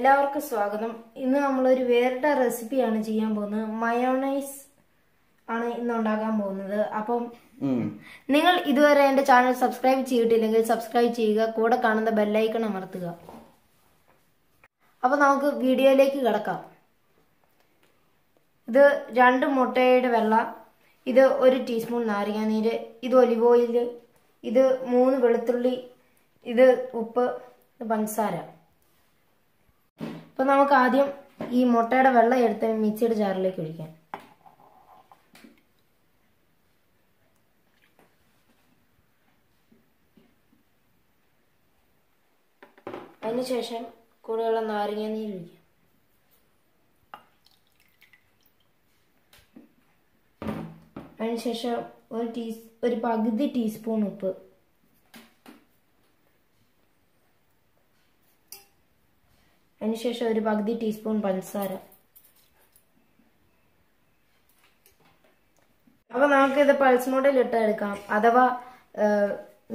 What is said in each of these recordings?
എല്ലാവർക്കും സ്വാഗതം. ഇന്ന് നമ്മളൊരു വേറിട്ട റെസിപ്പിയാണ് ചെയ്യാൻ പോകുന്നത്. മയോണൈസ് ആണ് ഇന്ന് ഉണ്ടാക്കാൻ പോകുന്നത്. അപ്പം നിങ്ങൾ ഇതുവരെ എന്റെ ചാനൽ സബ്സ്ക്രൈബ് ചെയ്തിട്ടില്ലെങ്കിൽ സബ്സ്ക്രൈബ് ചെയ്യുക, കൂടെ കാണുന്ന ബെല്ലൈക്കൺ അമർത്തുക. അപ്പൊ നമുക്ക് വീഡിയോയിലേക്ക് കിടക്കാം. ഇത് 2 മുട്ടയുടെ വെള്ള, ഇത് 1 ടീസ്പൂൺ നാരങ്ങാനീര്, ഇത് ഒലിവ് ഓയിൽ, ഇത് 3 വെളുത്തുള്ളി, ഇത് ഉപ്പ്, പഞ്ചസാര. അപ്പൊ നമുക്ക് ആദ്യം ഈ മുട്ടയുടെ വെള്ളം എടുത്ത് മിക്സിയുടെ ജാറിലേക്ക് ഒഴിക്കാം. അതിനുശേഷം കൂടെയുള്ള നാരങ്ങാനീര് ഒഴിക്കാം. അതിനുശേഷം ഒരു പകുതി ടീസ്പൂൺ ഉപ്പ്, അതിനുശേഷം ഒരു പകുതി ടീസ്പൂൺ പഞ്ചസാര. അപ്പൊ നമുക്ക് ഇത് പൾസ് മോഡിൽ ഇട്ട് എടുക്കാം, അഥവാ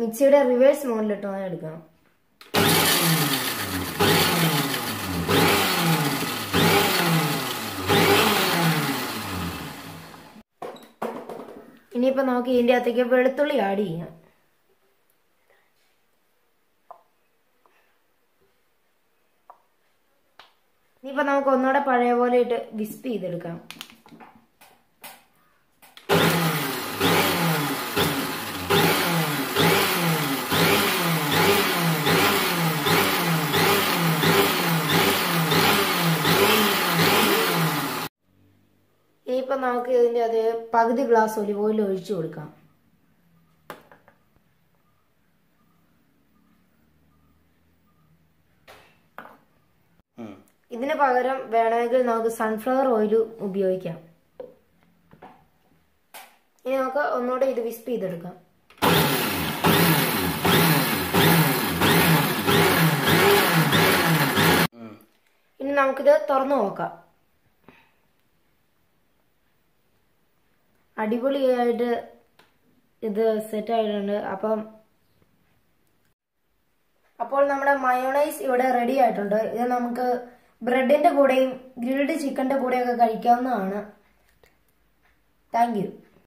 മിക്സിയുടെ റിവേഴ്സ് മോഡിൽ ഇട്ട് എടുക്കാം. ഇനിയിപ്പോ നമുക്ക് ഇതിന്റെ അകത്തേക്ക് വെളുത്തുള്ളി ആഡ് ചെയ്യാം. ഇനിയിപ്പോ നമുക്ക് ഒന്നുകൂടെ പഴയ പോലെ ഇട്ട് വിസ്പ് ചെയ്തെടുക്കാം. ഇനിയിപ്പോ നമുക്ക് ഇതിന്റെ അത് പകുതി ഗ്ലാസ് ഒലിവ് ഓയിൽ ഒഴിച്ചു കൊടുക്കാം. ഇതിന് പകരം വേണമെങ്കിൽ നമുക്ക് സൺഫ്ലവർ ഓയിൽ ഉപയോഗിക്കാം. ഇനി നമുക്ക് ഒന്നുകൂടെ ഇത് വിസ്പ് ചെയ്തെടുക്കാം. ഇനി നമുക്കിത് തുറന്നു നോക്കാം. അടിപൊളിയായിട്ട് ഇത് സെറ്റ് ആയിട്ടുണ്ട്. അപ്പോൾ നമ്മുടെ മയോണൈസ് ഇവിടെ റെഡി ആയിട്ടുണ്ട്. ഇത് നമുക്ക് ബ്രെഡിന്റെ കൂടെയും ഗ്രിൽഡ് ചിക്കന്റെ കൂടെയൊക്കെ കഴിക്കാവുന്നതാണ്. Thank you.